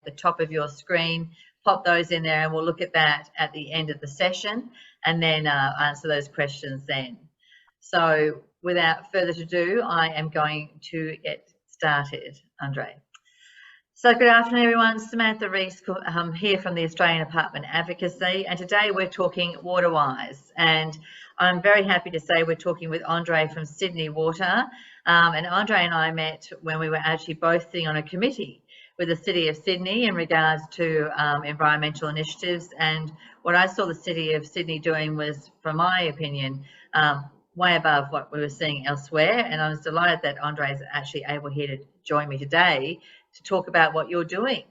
the top of your screen. Pop those in there and we'll look at that at the end of the session and then answer those questions then. So without further ado, I am going to get started, Andre. So good afternoon, everyone. Samantha Rees here from the Australian Apartment Advocacy, and today we're talking WaterWise. And I'm very happy to say we're talking with Andre from Sydney Water. And Andre and I met when we were actually both sitting on a committee with the City of Sydney in regards to environmental initiatives. And what I saw the City of Sydney doing was, from my opinion, way above what we were seeing elsewhere. And I was delighted that Andre is actually able here to join me today to talk about what you're doing.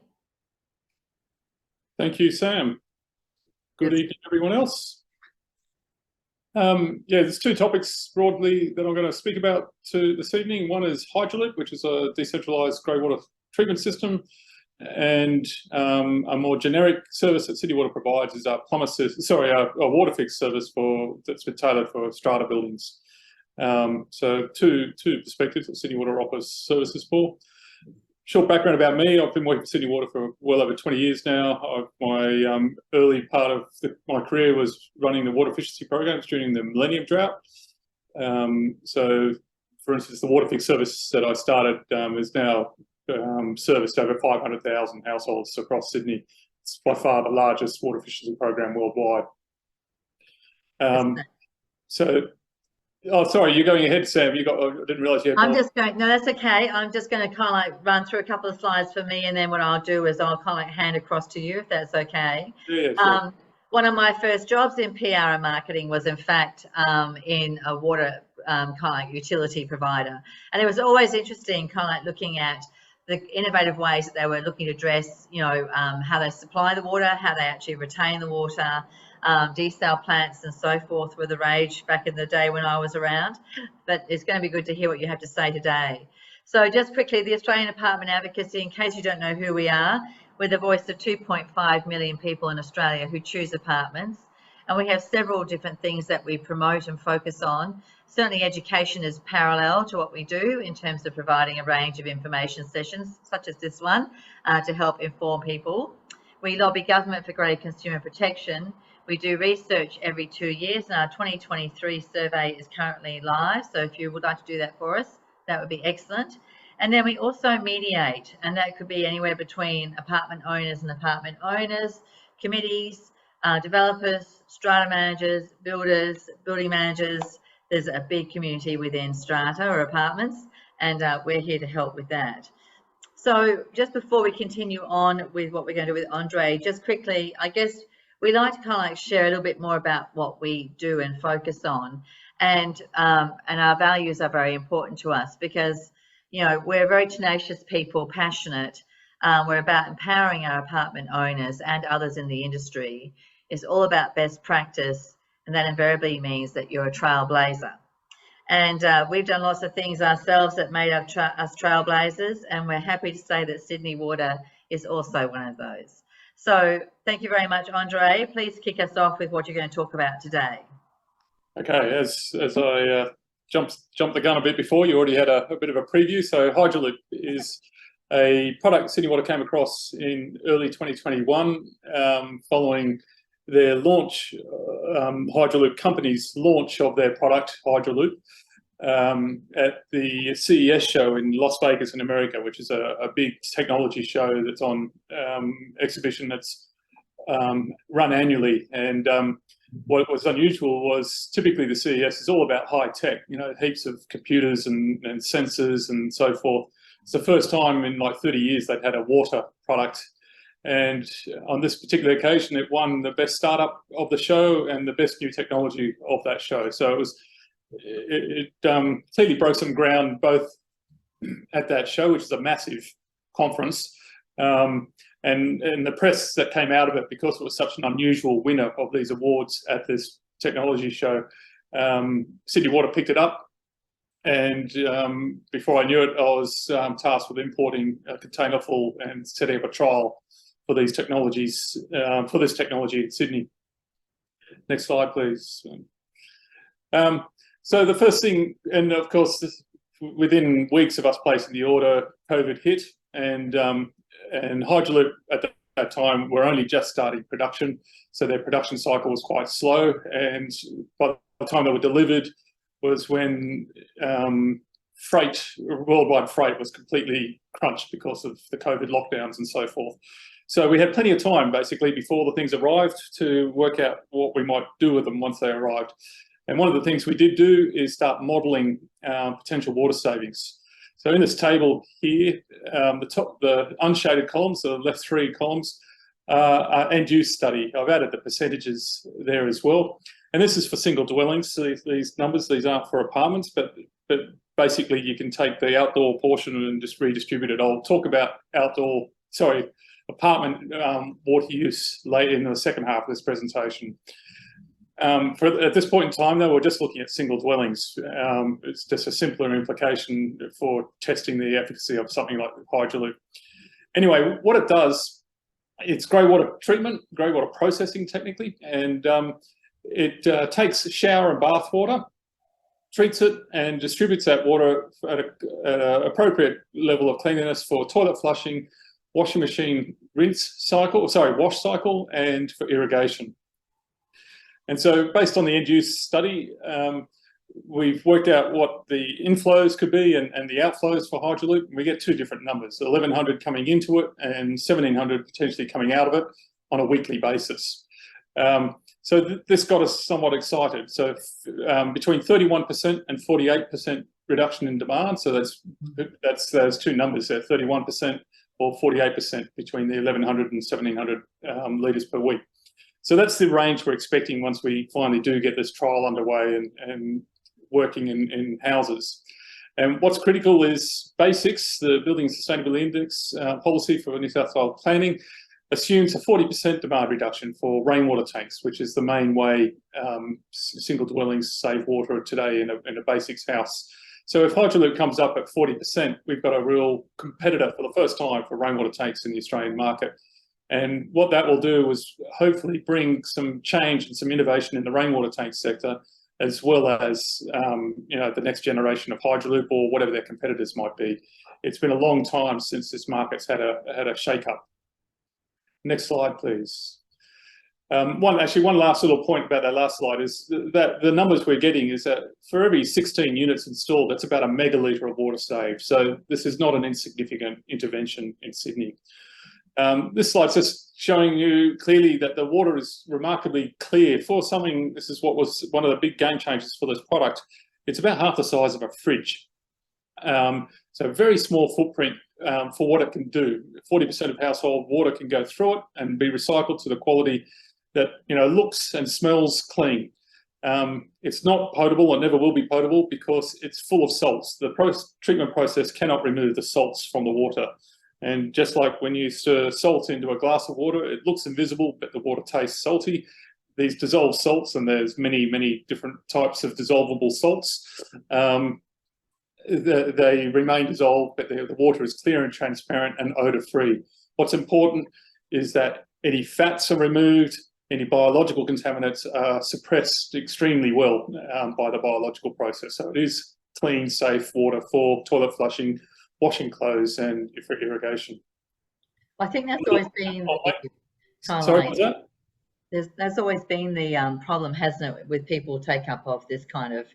Thank you, Sam. Good evening, everyone else. Yeah, there's two topics broadly that I'm going to speak about this evening. One is Hydroloop, which is a decentralised grey water treatment system, and a more generic service that Sydney Water provides is a water fix service that's been tailored for strata buildings. So two perspectives that Sydney Water offers services for. Short background about me: I've been working for Sydney Water for well over 20 years now. My early part of my career was running the water efficiency programs during the Millennium Drought. So, for instance, the water fix service that I started is now serviced over 500,000 households across Sydney. It's by far the largest water efficiency program worldwide. Oh, sorry, you're going ahead, Sam. I didn't realise you had I'm just going, no, that's okay. I'm just going to kind of like run through a couple of slides for me, and then what I'll do is I'll kind of like hand across to you, if that's okay. Yeah, sure. One of my first jobs in PR and marketing was, in fact, in a water kind of like utility provider. And it was always interesting kind of like looking at the innovative ways that they were looking to address, you know, how they supply the water, how they actually retain the water. Desal plants and so forth were the rage back in the day when I was around, but it's going to be good to hear what you have to say today. So just quickly, the Australian Apartment Advocacy, in case you don't know who we are, we're the voice of 2.5 million people in Australia who choose apartments, and we have several different things that we promote and focus on. Certainly education is parallel to what we do in terms of providing a range of information sessions such as this one to help inform people. We lobby government for greater consumer protection. We do research every 2 years, and our 2023 survey is currently live. So if you would like to do that for us, that would be excellent. And then we also mediate, and that could be anywhere between apartment owners and apartment owners, committees, developers, strata managers, builders, building managers. There's a big community within strata or apartments, and we're here to help with that. So just before we continue on with what we're going to do with Andre, just quickly, I guess, we like to kind of like share a little bit more about what we do and focus on, and our values are very important to us because, you know, we're very tenacious people, passionate. We're about empowering our apartment owners and others in the industry. It's all about best practice, and that invariably means that you're a trailblazer. And we've done lots of things ourselves that made us trailblazers, and we're happy to say that Sydney Water is also one of those. So thank you very much, Andre. Please kick us off with what you're going to talk about today. Okay, as I jumped the gun a bit before, you already had a bit of a preview. So Hydroloop is a product Sydney Water came across in early 2021 following their launch, Hydroloop company's launch of their product, Hydroloop, at the CES show in Las Vegas in America, which is a big technology show that's on exhibition that's run annually. And what was unusual was typically the CES is all about high tech, you know, heaps of computers and sensors and so forth. It's the first time in like 30 years they'd had a water product. And on this particular occasion, it won the best startup of the show and the best new technology of that show. So it clearly broke some ground both at that show, which is a massive conference, and the press that came out of it, because it was such an unusual winner of these awards at this technology show. Sydney Water picked it up, and before I knew it, I was tasked with importing a container full and setting up a trial for these technologies, for this technology in Sydney. Next slide, please. So the first thing, and of course, within weeks of us placing the order, COVID hit, and and Hydraloop at that time were only just starting production, so their production cycle was quite slow. And by the time they were delivered was when worldwide freight was completely crunched because of the COVID lockdowns and so forth. So we had plenty of time basically before the things arrived to work out what we might do with them once they arrived. And one of the things we did do is start modelling potential water savings. So in this table here, the unshaded columns, so the left three columns, are end-use study. I've added the percentages there as well. And this is for single dwellings. So these numbers, these aren't for apartments, but basically you can take the outdoor portion and just redistribute it. I'll talk about apartment water use later in the second half of this presentation. At this point in time, though, we're just looking at single dwellings. It's just a simpler implication for testing the efficacy of something like Hydraloop. Anyway, what it does, it's grey water treatment, grey water processing technically, and it takes shower and bath water, treats it, and distributes that water at an appropriate level of cleanliness for toilet flushing, washing machine wash cycle, and for irrigation. And so based on the end-use study, we've worked out what the inflows could be and the outflows for Hydraloop. We get two different numbers, 1,100 coming into it and 1,700 potentially coming out of it on a weekly basis. So this got us somewhat excited. So between 31% and 48% reduction in demand. So that's those two numbers there, 31% or 48% between the 1,100 and 1,700 litres per week. So that's the range we're expecting once we finally do get this trial underway and working in houses. And what's critical is basics. The Building Sustainability Index policy for New South Wales planning assumes a 40% demand reduction for rainwater tanks, which is the main way single dwellings save water today in a basics house. So if Hydraloop comes up at 40%, we've got a real competitor for the first time for rainwater tanks in the Australian market. And what that will do is hopefully bring some change and some innovation in the rainwater tank sector, as well as the next generation of Hydraloop or whatever their competitors might be. It's been a long time since this market's had a shake-up. Next slide, please. One last little point about that last slide is that the numbers we're getting is that for every 16 units installed, that's about a megalitre of water saved. So this is not an insignificant intervention in Sydney. This slide's just showing you clearly that the water is remarkably clear for something. This is what was one of the big game changers for this product. It's about half the size of a fridge. So very small footprint for what it can do. 40% of household water can go through it and be recycled to the quality that looks and smells clean. It's not potable and never will be potable because it's full of salts. The treatment process cannot remove the salts from the water. And just like when you stir salt into a glass of water, it looks invisible, but the water tastes salty. These dissolved salts, and there's many, many different types of dissolvable salts, they remain dissolved, but the water is clear and transparent and odour-free. What's important is that any fats are removed, any biological contaminants are suppressed extremely well by the biological process. So it is clean, safe water for toilet flushing, washing clothes, and for irrigation. I think that's always been Sorry, was that? That's always been the problem, hasn't it, with people take up of this kind of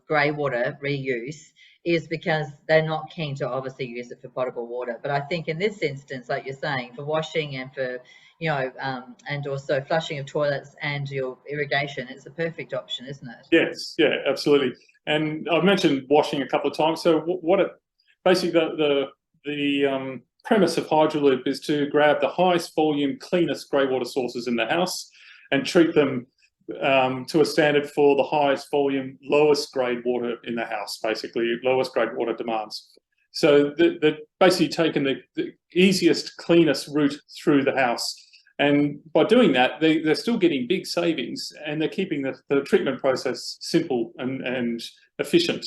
grey water reuse, is because they're not keen to obviously use it for potable water. But I think in this instance, like you're saying, for washing and for and also flushing of toilets and your irrigation, it's a perfect option, isn't it? Yes, yeah, absolutely. And I've mentioned washing a couple of times. So basically the premise of Hydraloop is to grab the highest volume, cleanest grey water sources in the house and treat them to a standard for the highest volume, lowest grade water in the house, basically lowest grade water demands. So they're basically taking the easiest, cleanest route through the house. And by doing that, they're still getting big savings, and they're keeping the treatment process simple and efficient.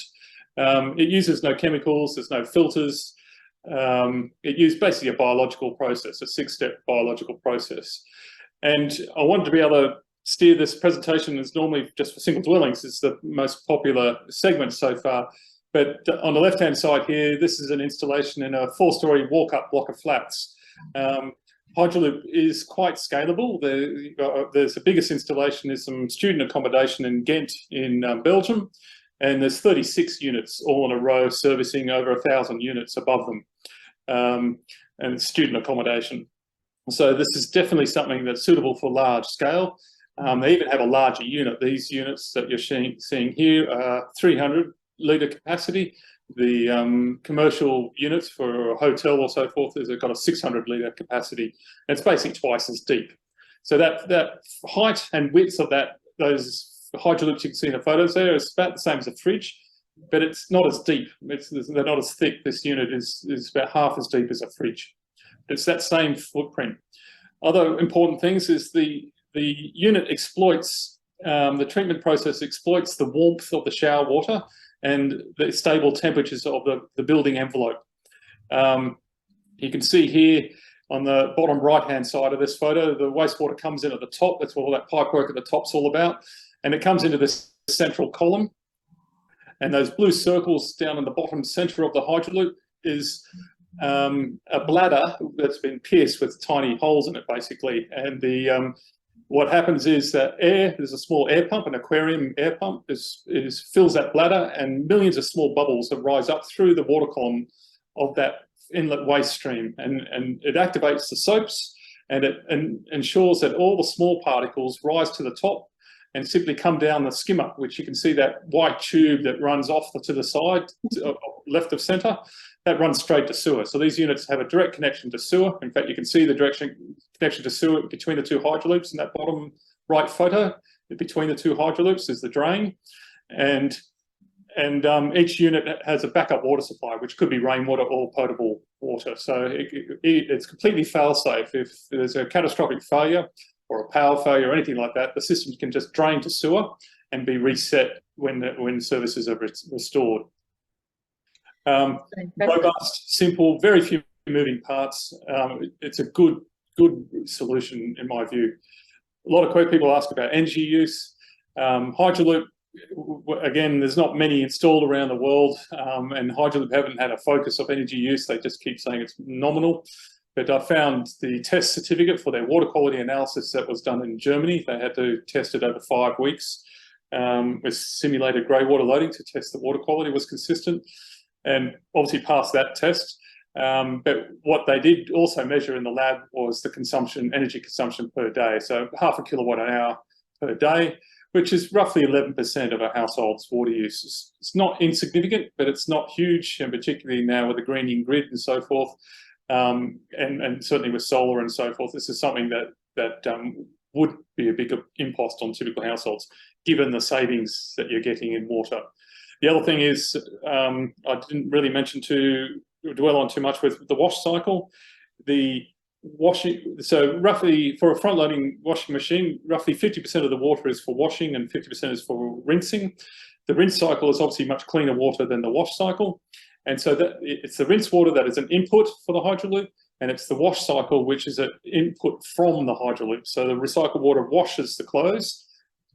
It uses no chemicals, there's no filters. It uses basically a biological process, a 6-step biological process. And I wanted to be able to steer this presentation as normally just for single dwellings. It's the most popular segment so far. But on the left-hand side here, this is an installation in a 4-story walk-up block of flats. Hydraloop is quite scalable. There's the biggest installation is some student accommodation in Ghent in Belgium, and there's 36 units all in a row servicing over 1,000 units above them, and student accommodation. So this is definitely something that's suitable for large scale. They even have a larger unit. These units that you're seeing here are 300 litre capacity. The commercial units for a hotel or so forth has got a 600 litre capacity. It's basically twice as deep. So that height and width of those Hydraloops you can see in the photos there is about the same as a fridge, but it's not as deep. They're not as thick. This unit is about half as deep as a fridge. It's that same footprint. Other important things is the unit exploits, the treatment process exploits the warmth of the shower water and the stable temperatures of the building envelope. You can see here on the bottom right-hand side of this photo, the wastewater comes in at the top. That's what all that pipework at the top's all about. And it comes into this central column. And those blue circles down in the bottom center of the Hydraloop is a bladder that's been pierced with tiny holes in it, basically. And what happens is that there's a small air pump, an aquarium air pump, fills that bladder, and millions of small bubbles that rise up through the water column of that inlet waste stream. And it activates the soaps, and it ensures that all the small particles rise to the top and simply come down the skimmer, which you can see that white tube that runs off to the side, left of center, that runs straight to sewer. So these units have a direct connection to sewer. In fact, you can see the connection to sewer between the two Hydraloops in that bottom right photo. Between the two Hydraloops is the drain. And each unit has a backup water supply, which could be rainwater or potable water. So it's completely fail-safe. If there's a catastrophic failure or a power failure or anything like that, the system can just drain to sewer and be reset when services are restored. Robust, simple, very few moving parts. It's a good solution in my view. A lot of people ask about energy use. Hydraloop, again, there's not many installed around the world, and Hydraloop haven't had a focus of energy use. They just keep saying it's nominal. But I found the test certificate for their water quality analysis that was done in Germany. They had to test it over 5 weeks with simulated grey water loading to test the water quality was consistent, and obviously passed that test. But what they did also measure in the lab was the energy consumption per day. So 0.5 kilowatt an hour per day, which is roughly 11% of a household's water use. It's not insignificant, but it's not huge, and particularly now with the greening grid and so forth. And certainly with solar and so forth, this is something that would be a bigger impost on typical households, given the savings that you're getting in water. The other thing is, I didn't really mention to dwell on too much with the wash cycle. So roughly for a front-loading washing machine, roughly 50% of the water is for washing and 50% is for rinsing. The rinse cycle is obviously much cleaner water than the wash cycle. And so it's the rinse water that is an input for the Hydraloop, and it's the wash cycle, which is an input from the Hydraloop. So the recycled water washes the clothes,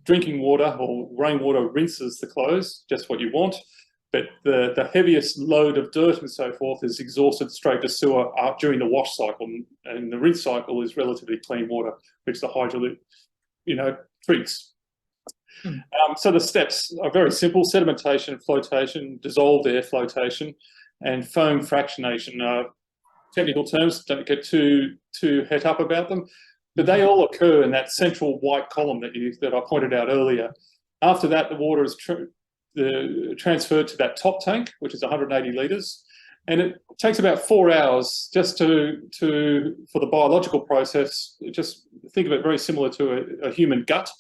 drinking water or rainwater rinses the clothes, just what you want. But the heaviest load of dirt and so forth is exhausted straight to sewer during the wash cycle. And the rinse cycle is relatively clean water, which the Hydraloop, treats. So the steps are very simple: sedimentation, flotation, dissolved air flotation, and foam fractionation. Technical terms, don't get too het up about them, but they all occur in that central white column that I pointed out earlier. After that, the water is transferred to that top tank, which is 180 litres, and it takes about 4 hours just for the biological process. Just think of it very similar to a human gut.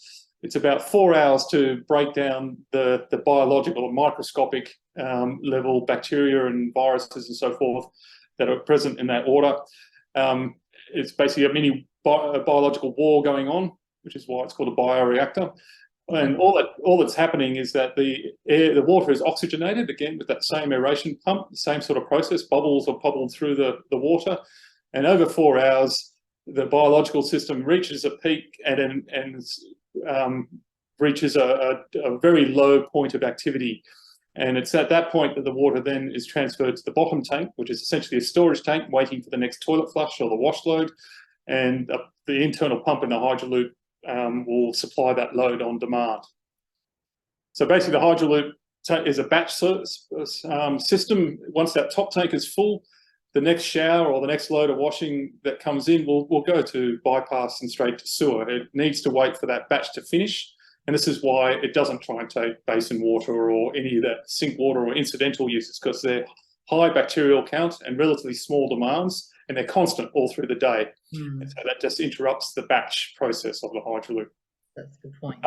It's about 4 hours to break down the biological or microscopic level bacteria and viruses and so forth that are present in that water. It's basically a mini biological war going on, which is why it's called a bioreactor. And all that's happening is that the water is oxygenated, again, with that same aeration pump, the same sort of process. Bubbles are bubbled through the water. And over 4 hours, the biological system reaches a peak and reaches a very low point of activity. And it's at that point that the water then is transferred to the bottom tank, which is essentially a storage tank waiting for the next toilet flush or the wash load. And the internal pump in the Hydroloop will supply that load on demand. So basically the Hydroloop is a batch system. Once that top tank is full, the next shower or the next load of washing that comes in will go to bypass and straight to sewer. It needs to wait for that batch to finish. And this is why it doesn't try and take basin water or any of that sink water or incidental uses, because they're high bacterial count and relatively small demands, and they're constant all through the day. And so that just interrupts the batch process of the Hydroloop. That's a good point.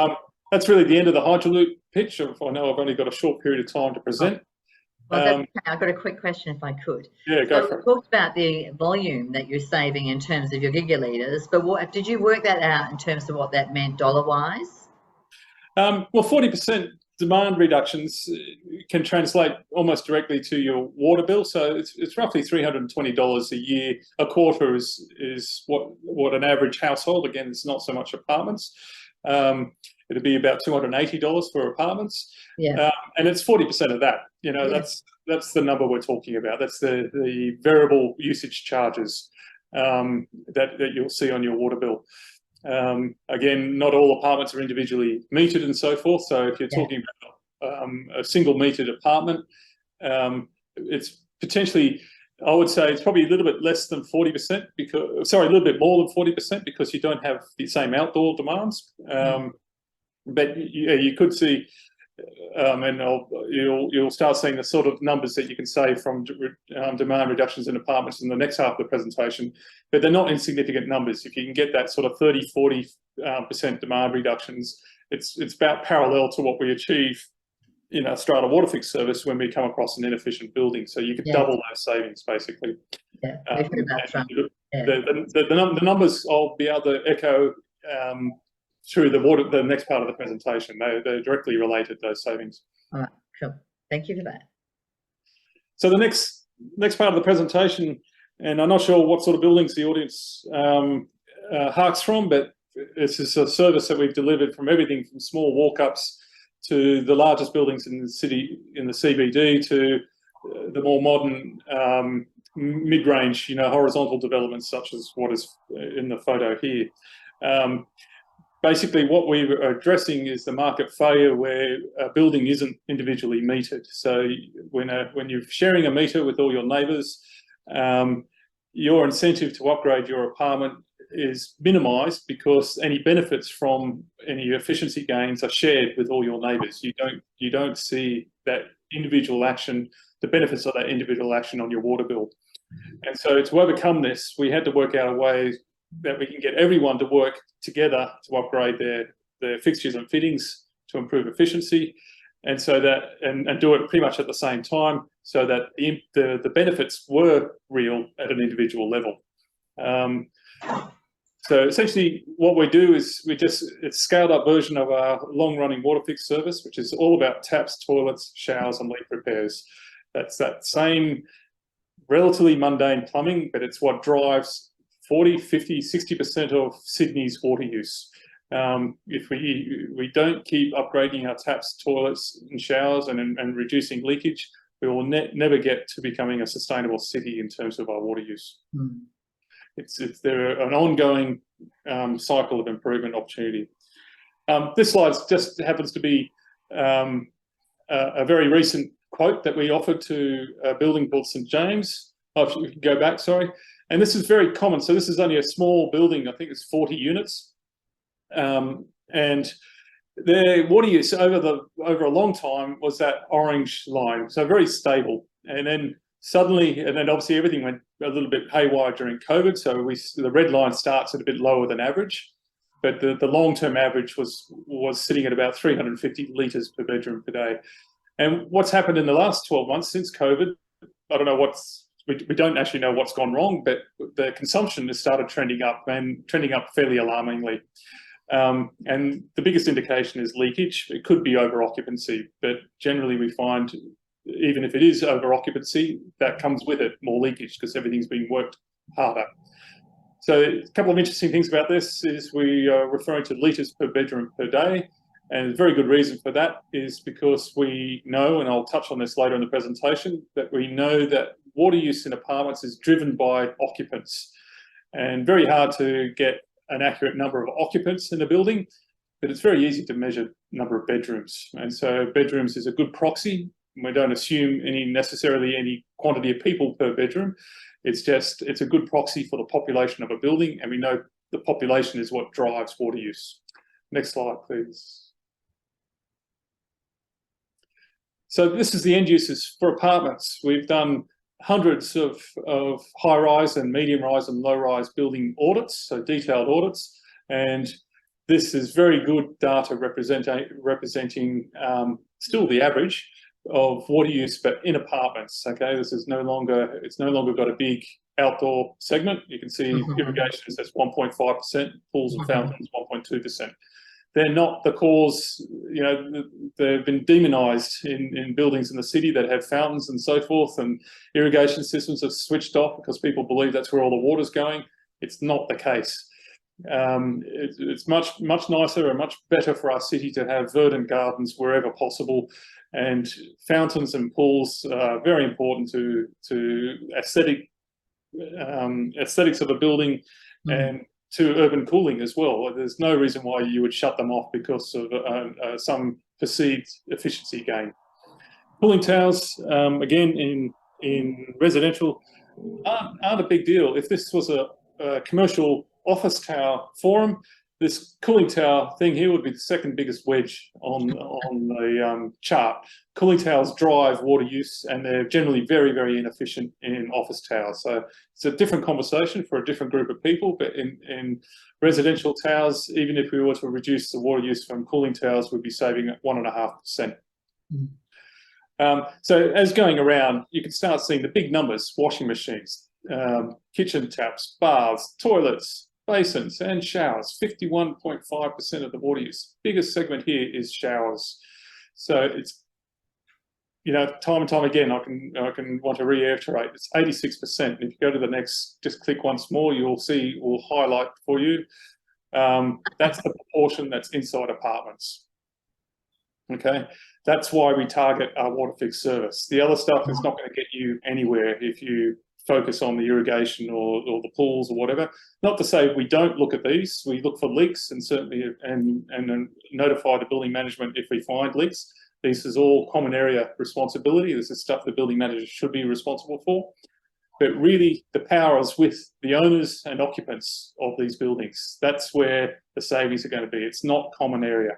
That's really the end of the Hydroloop pitch. I know I've only got a short period of time to present. Well, that's okay. I've got a quick question if I could. Yeah, go for it. We talked about the volume that you're saving in terms of your gigalitres, but what did you work that out in terms of what that meant dollar-wise? Well, 40% demand reductions can translate almost directly to your water bill. So it's roughly $320 a year. A quarter is what an average household, again, it's not so much apartments. It'd be about $280 for apartments. Yeah. And it's 40% of that. You know, that's the number we're talking about. That's the variable usage charges that you'll see on your water bill. Again, not all apartments are individually metered and so forth. So if you're talking about a single metered apartment, it's potentially, I would say it's probably a little bit less than 40% because, a little bit more than 40% because you don't have the same outdoor demands. But you could see, and you'll start seeing the sort of numbers that you can say from demand reductions in apartments in the next half of the presentation, but they're not insignificant numbers. If you can get that sort of 30–40% demand reductions, it's about parallel to what we achieve in our strata water fix service when we come across an inefficient building. So you could double those savings basically. Yeah, the numbers I'll be able to echo through the next part of the presentation. They're directly related, those savings. All right, cool. Thank you for that. So the next part of the presentation, and I'm not sure what sort of buildings the audience harks from, but this is a service that we've delivered from everything from small walk-ups to the largest buildings in the city, in the CBD, to the more modern mid-range, horizontal developments such as what is in the photo here. Basically, what we're addressing is the market failure where a building isn't individually metered. So when you're sharing a meter with all your neighbours, your incentive to upgrade your apartment is minimised because any benefits from any efficiency gains are shared with all your neighbours. You don't see that individual action, the benefits of that individual action on your water bill. And so to overcome this, we had to work out a way that we can get everyone to work together to upgrade their fixtures and fittings to improve efficiency, and so that and do it pretty much at the same time, so that the benefits were real at an individual level. So essentially, what we do is it's a scaled up version of our long running water fix service, which is all about taps, toilets, showers, and leak repairs. That's that same relatively mundane plumbing, but it's what drives 40, 50, 60% of Sydney's water use. If we don't keep upgrading our taps, toilets, and showers and reducing leakage, we will never get to becoming a sustainable city in terms of our water use. They're an ongoing cycle of improvement opportunity. This slide just happens to be a very recent quote that we offered to a building called St James. Oh, if you can go back, sorry. And this is very common. So this is only a small building. I think it's 40 units. And their water use over a long time was that orange line. So very stable. And then suddenly, and then obviously everything went a little bit haywire during COVID. So the red line starts at a bit lower than average. But the long-term average was sitting at about 350 litres per bedroom per day. And what's happened in the last 12 months since COVID, I don't know we don't actually know what's gone wrong, but the consumption has started trending up fairly alarmingly. And the biggest indication is leakage. It could be over occupancy, but generally we find even if it is over occupancy, that comes with it more leakage because everything's being worked harder. So a couple of interesting things about this is we are referring to litres per bedroom per day. And a very good reason for that is because we know, and I'll touch on this later in the presentation, that we know that water use in apartments is driven by occupants, and very hard to get an accurate number of occupants in a building, but it's very easy to measure number of bedrooms. And so bedrooms is a good proxy. We don't assume necessarily any quantity of people per bedroom. It's a good proxy for the population of a building, and we know the population is what drives water use. Next slide, please. So this is the end uses for apartments. We've done hundreds of high-rise and medium-rise and low-rise building audits, so detailed audits, and this is very good data representing still the average of water use, but in apartments. Okay, this is no longer got a big outdoor segment. You can see irrigation is 1.5%, pools and fountains 1.2%. They're not the cause, they've been demonized in buildings in the city that have fountains and so forth, and irrigation systems have switched off because people believe that's where all the water's going. It's not the case. It's much nicer and much better for our city to have verdant gardens wherever possible, and fountains and pools are very important to aesthetics of a building and to urban cooling as well. There's no reason why you would shut them off because of some perceived efficiency gain. Cooling towers, again, in residential, aren't a big deal. If this was a commercial office tower forum, this cooling tower thing here would be the second biggest wedge on the chart. Cooling towers drive water use, and they're generally very, very inefficient in office towers. So it's a different conversation for a different group of people, but in residential towers, even if we were to reduce the water use from cooling towers, we'd be saving 1.5%. So as going around, you can start seeing the big numbers: washing machines, kitchen taps, baths, toilets, basins and showers. 51.5% of the water use. Biggest segment here is showers. So it's, time and time again, I can want to reiterate, it's 86%. If you go to the next, just click once more, you'll see, we'll highlight for you. That's the proportion that's inside apartments. Okay, that's why we target our water fix service. The other stuff is not going to get you anywhere if you focus on the irrigation or the pools or whatever. Not to say we don't look at these. We look for leaks and certainly and notify the building management if we find leaks. This is all common area responsibility. This is stuff the building manager should be responsible for. But really, the power is with the owners and occupants of these buildings. That's where the savings are going to be. It's not common area.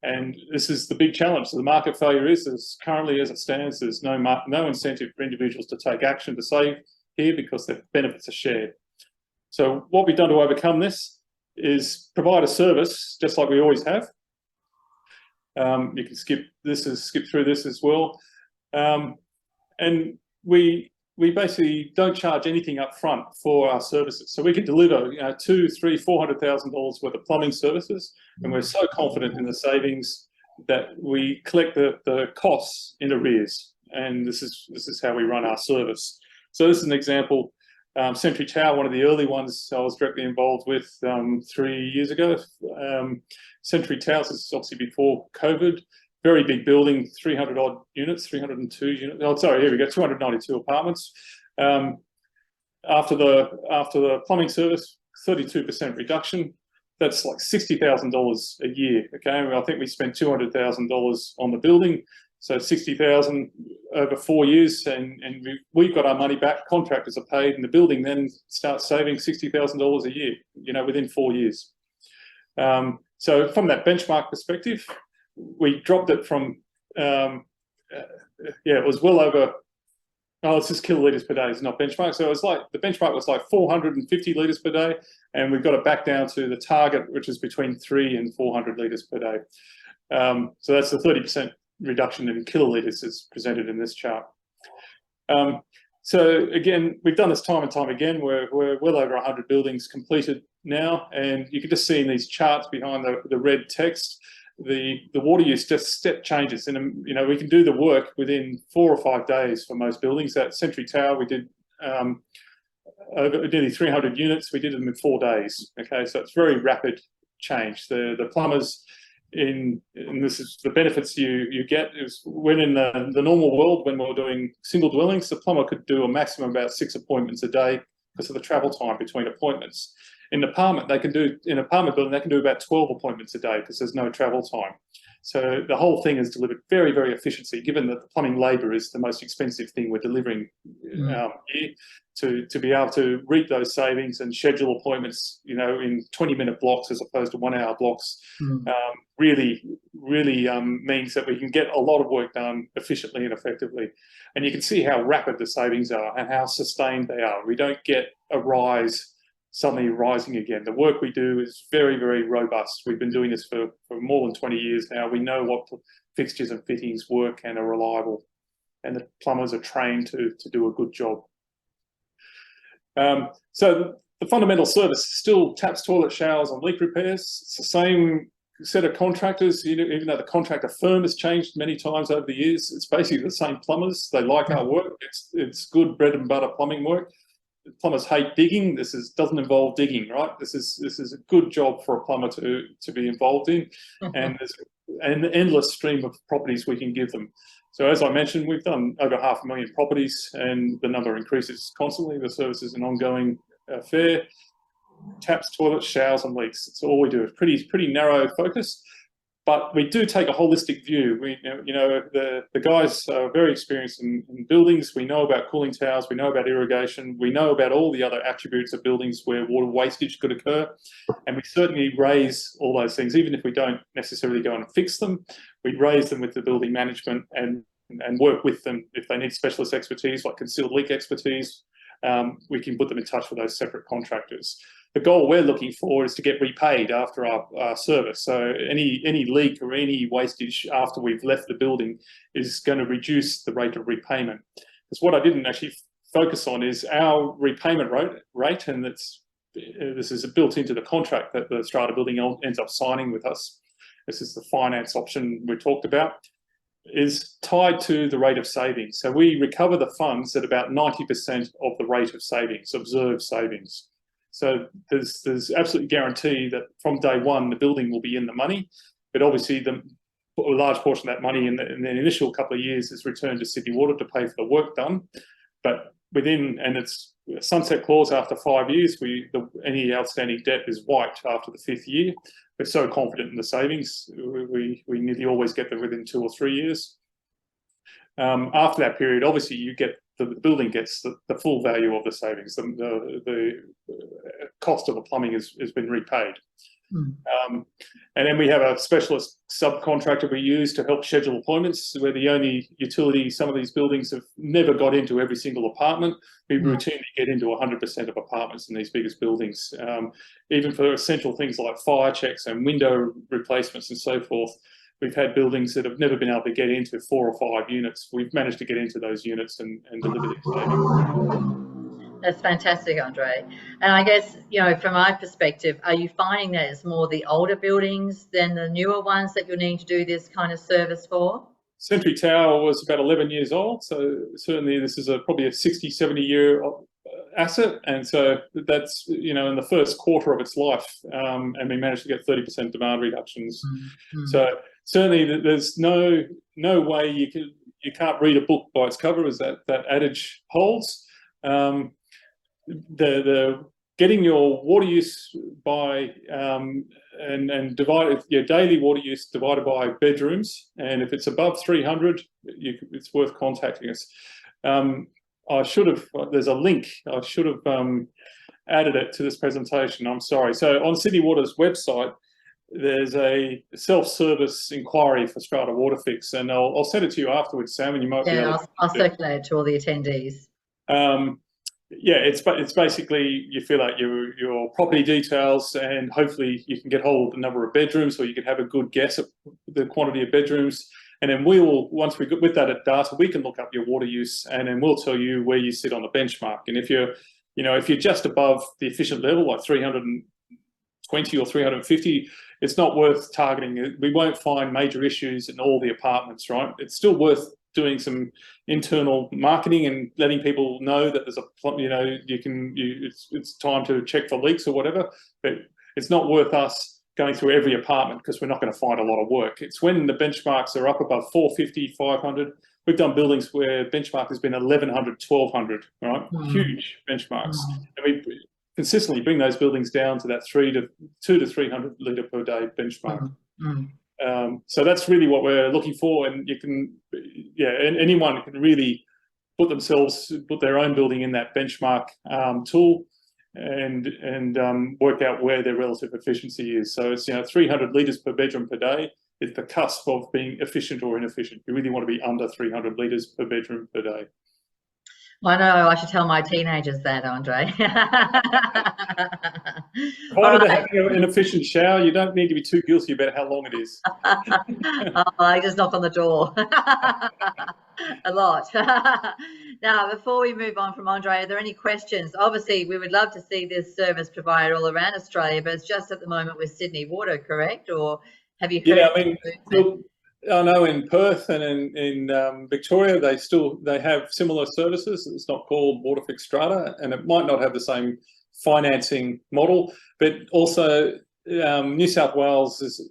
And this is the big challenge. So the market failure is currently, as it stands, there's no incentive for individuals to take action to save here because the benefits are shared. So what we've done to overcome this is provide a service, just like we always have. You can skip through this as well. And we basically don't charge anything up front for our services. So we can deliver $200,000, $300,000, $400,000 worth of plumbing services, and we're so confident in the savings that we collect the costs in arrears. And this is how we run our service. So this is an example. Sentry Tower, one of the early ones I was directly involved with 3 years ago. Sentry Towers is obviously before COVID. Very big building, 300 odd units, 302 units. Oh, sorry, here we go, 292 apartments. After the plumbing service, 32% reduction. That's like $60,000 a year. Okay, I think we spent $200,000 on the building, so $60,000 over 4 years, and we've got our money back. Contractors are paid, and the building then starts saving $60,000 a year. Within 4 years. So from that benchmark perspective, we dropped it from, it was well over, it's just kilolitres per day, it's not benchmark. So it was like, the benchmark was like 450 litres per day, and we've got it back down to the target, which is between 300 and 400 litres per day. So that's the 30% reduction in kilolitres is presented in this chart. So again, we've done this time and time again. We're well over 100 buildings completed now, and you can just see in these charts behind the red text, the water use just step changes, and we can do the work within 4 or 5 days for most buildings. At Sentry Tower, we did over nearly 300 units. We did them in 4 days. Okay, so it's very rapid change. The plumbers and this is the benefits you get is when in the normal world, when we're doing single dwellings, the plumber could do a maximum about 6 appointments a day because of the travel time between appointments. In an apartment building, they can do about 12 appointments a day because there's no travel time. So the whole thing is delivered very, very efficiently, given that the plumbing labour is the most expensive thing we're delivering here, to be able to reap those savings and schedule appointments, in 20-minute blocks as opposed to 1-hour blocks, really means that we can get a lot of work done efficiently and effectively. And you can see how rapid the savings are and how sustained they are. We don't get a rise suddenly rising again. The work we do is very, very robust. We've been doing this for more than 20 years now. We know what fixtures and fittings work and are reliable, and the plumbers are trained to do a good job. So the fundamental service is still taps, toilet, showers, and leak repairs. It's the same set of contractors, even though the contractor firm has changed many times over the years. It's basically the same plumbers. They like our work. It's good bread and butter plumbing work. Plumbers hate digging. This doesn't involve digging, right? This is a good job for a plumber to be involved in, and there's an endless stream of properties we can give them. So as I mentioned, we've done over 500,000 properties, and the number increases constantly. The service is an ongoing affair. Taps, toilets, showers, and leaks. It's all we do. It's pretty narrow focus. But we do take a holistic view. The guys are very experienced in buildings. We know about cooling towers. We know about irrigation. We know about all the other attributes of buildings where water wastage could occur. And we certainly raise all those things, even if we don't necessarily go and fix them. We raise them with the building management and work with them. If they need specialist expertise, like concealed leak expertise, we can put them in touch with those separate contractors. The goal we're looking for is to get repaid after our service. So any leak or any wastage after we've left the building is going to reduce the rate of repayment. Because what I didn't actually focus on is our repayment rate, and this is built into the contract that the strata building ends up signing with us. This is the finance option we talked about, is tied to the rate of savings. So we recover the funds at about 90% of the rate of savings, observed savings. So there's absolutely guarantee that from day one, the building will be in the money, but obviously a large portion of that money in the initial couple of years is returned to Sydney Water to pay for the work done. But and it's a sunset clause after 5 years, any outstanding debt is wiped after the 5th year. We're so confident in the savings, we nearly always get them within 2 or 3 years. After that period, obviously the building gets the full value of the savings. The cost of the plumbing has been repaid. And then we have a specialist subcontractor we use to help schedule appointments. We're the only utility. Some of these buildings have never got into every single apartment. We routinely get into 100% of apartments in these biggest buildings. Even for essential things like fire checks and window replacements and so forth, we've had buildings that have never been able to get into 4 or 5 units. We've managed to get into those units and deliver these savings. That's fantastic, Andre. And I guess, from my perspective, are you finding that it's more the older buildings than the newer ones that you're needing to do this kind of service for? Century Tower was about 11 years old, so certainly this is probably a 60, 70-year asset, and so that's in the first quarter of its life, and we managed to get 30% demand reductions. So certainly there's no way you can't read a book by its cover, as that adage holds. The getting your water use by and divided your daily water use divided by bedrooms, and if it's above 300, it's worth contacting us. There's a link. I should have added it to this presentation. I'm sorry. So on Sydney Water's website, there's a self-service inquiry for Strata Water Fix, and I'll send it to you afterwards, Sam, and you might be able to I'll circulate it to all the attendees. It's basically you fill out your property details, and hopefully you can get hold of the number of bedrooms, or you can have a good guess at the quantity of bedrooms. And then once we get with that data, we can look up your water use, and then we'll tell you where you sit on the benchmark. And if you're just above the efficient level, like 320 or 350, it's not worth targeting. We won't find major issues in all the apartments, right? It's still worth doing some internal marketing and letting people know that there's it's time to check for leaks or whatever, but it's not worth us going through every apartment because we're not going to find a lot of work. It's when the benchmarks are up above 450, 500. We've done buildings where benchmark has been 1,100, 1,200, right? Huge benchmarks. And we consistently bring those buildings down to that 2 to 300 litre per day benchmark. So that's really what we're looking for. And you can, and anyone can really put their own building in that benchmark tool and work out where their relative efficiency is. So it's 300 litres per bedroom per day. It's the cusp of being efficient or inefficient. You really want to be under 300 litres per bedroom per day. I know, I should tell my teenagers that, Andre. Provided they're having an efficient shower, you don't need to be too guilty about how long it is. I just knock on the door a lot. Now, before we move on from Andre, are there any questions? Obviously, we would love to see this service provided all around Australia, but it's just at the moment with Sydney Water, correct? Or have you heard? Yeah, I mean, look, I know in Perth and in Victoria, they have similar services. It's not called Water Fixed Strata, and it might not have the same financing model, but also New South Wales is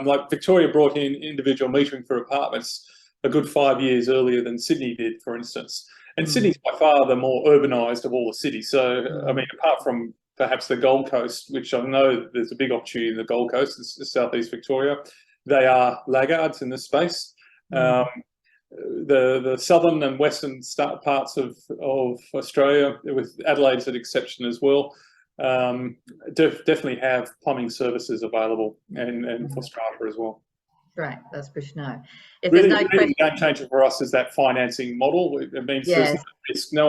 like Victoria brought in individual metering for apartments a good 5 years earlier than Sydney did, for instance. And Sydney's by far the more urbanised of all the cities. So, I mean, apart from perhaps the Gold Coast, which I know there's a big opportunity in the Gold Coast, it's southeast Victoria, they are laggards in this space. The southern and western parts of Australia, with Adelaide as an exception as well, definitely have plumbing services available and for strata as well. Great, that's good to know. If really, there's no really game changer for us is that financing model. It means there's no risk. No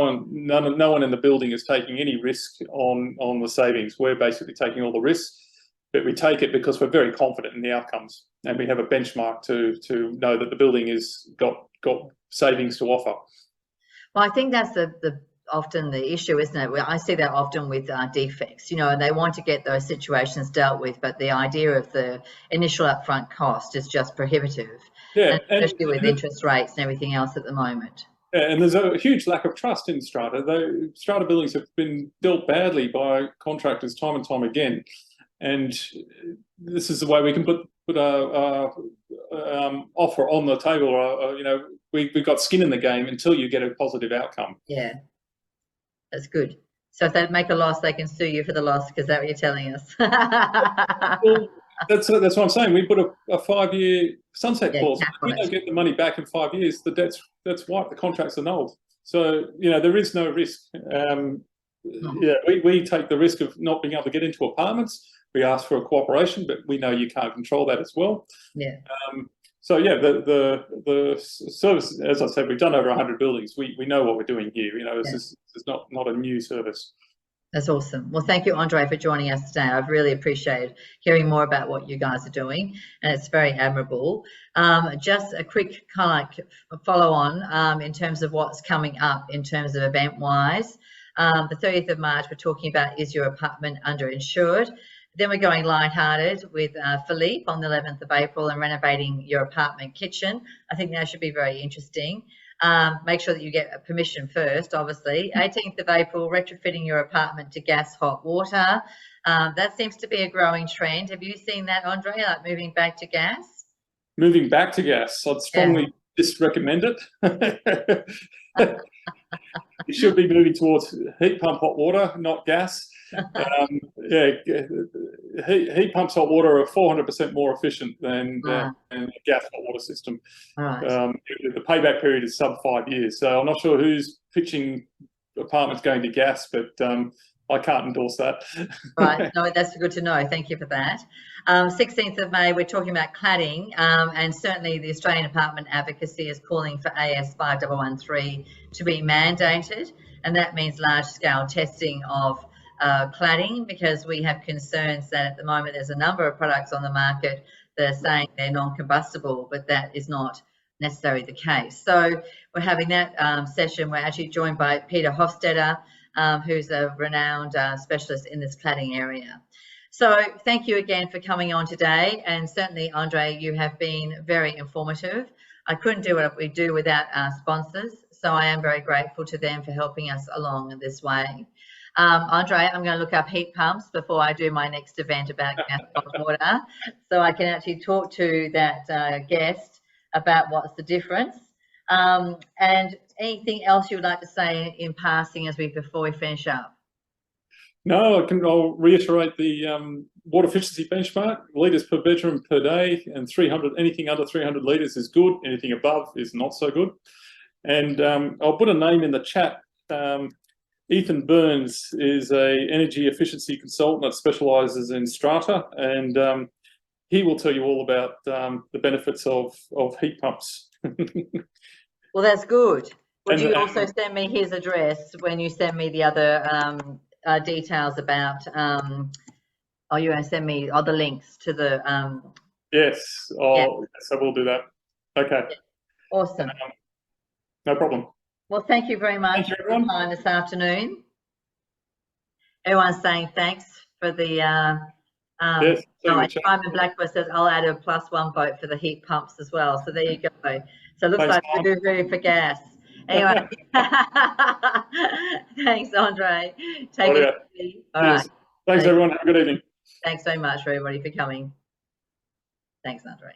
one in the building is taking any risk on the savings. We're basically taking all the risk, but we take it because we're very confident in the outcomes, and we have a benchmark to know that the building has got savings to offer. Well, I think that's often the issue, isn't it? I see that often with defects, and they want to get those situations dealt with, but the idea of the initial upfront cost is just prohibitive. Yeah, especially with interest rates and everything else at the moment. Yeah, and there's a huge lack of trust in strata. Strata buildings have been dealt badly by contractors time and time again, and this is the way we can put a offer on the table. We've got skin in the game until you get a positive outcome. Yeah. That's good. So if they make a loss, they can sue you for the loss, because that's what you're telling us. Well, that's what I'm saying. We put a 5-year sunset clause. If you don't get the money back in 5 years, that's wiped. The contract's annulled. So there is no risk. We take the risk of not being able to get into apartments. We ask for a cooperation, but we know you can't control that as well. Yeah. So yeah, the service, as I said, we've done over 100 buildings. We know what we're doing here. This is not a new service. That's awesome. Well, thank you, Andre, for joining us today. I've really appreciated hearing more about what you guys are doing, and it's very admirable. Just a quick kind of follow on in terms of what's coming up in terms of event-wise. The 30th of March, we're talking about Is Your Apartment Underinsured? Then we're going lighthearted with Philippe on the 11th of April and renovating your apartment kitchen. I think that should be very interesting. Make sure that you get permission first, obviously. 18th of April, retrofitting your apartment to gas hot water. That seems to be a growing trend. Have you seen that, Andre, like moving back to gas? Moving back to gas, I'd strongly disrecommend it. You should be moving towards heat pump hot water, not gas. Heat pumps hot water are 400% more efficient than a gas hot water system. Right. The payback period is sub 5 years. So I'm not sure who's pitching apartments going to gas, but I can't endorse that. Right. No, that's good to know. Thank you for that. 16th of May, we're talking about cladding, and certainly the Australian Apartment Advocacy is calling for AS 5113 to be mandated, and that means large-scale testing of cladding, because we have concerns that at the moment there's a number of products on the market that are saying they're non-combustible, but that is not necessarily the case. So we're having that session. We're actually joined by Peter Hofstetter, who's a renowned specialist in this cladding area. So thank you again for coming on today, and certainly, Andre, you have been very informative. I couldn't do what we do without our sponsors, so I am very grateful to them for helping us along in this way. Andre, I'm going to look up heat pumps before I do my next event about gas-cold water, so I can actually talk to that guest about what's the difference. And anything else you would like to say in passing before we finish up? No, I'll reiterate the water efficiency benchmark: litres per bedroom per day, and 300. Anything under 300 litres is good. Anything above is not so good. And I'll put a name in the chat. Ethan Burns is a energy efficiency consultant that specialises in strata, and he will tell you all about the benefits of heat pumps. Well, that's good. Would you also send me his address when you send me the other details about? You're going to send me all the links to the. Yes, yes, I will do that. Okay. Yeah. Awesome. No problem. Well, thank you very much for your time this afternoon. Everyone's saying thanks for the. Yes, Simon Blackburn says I'll add a +1 vote for the heat pumps as well. So there you go. So it looks like we're for gas. Anyway, thanks, Andre. Take it easy. All right. Thanks, everyone. Have a good evening. Thanks so much for everybody for coming. Thanks, Andre.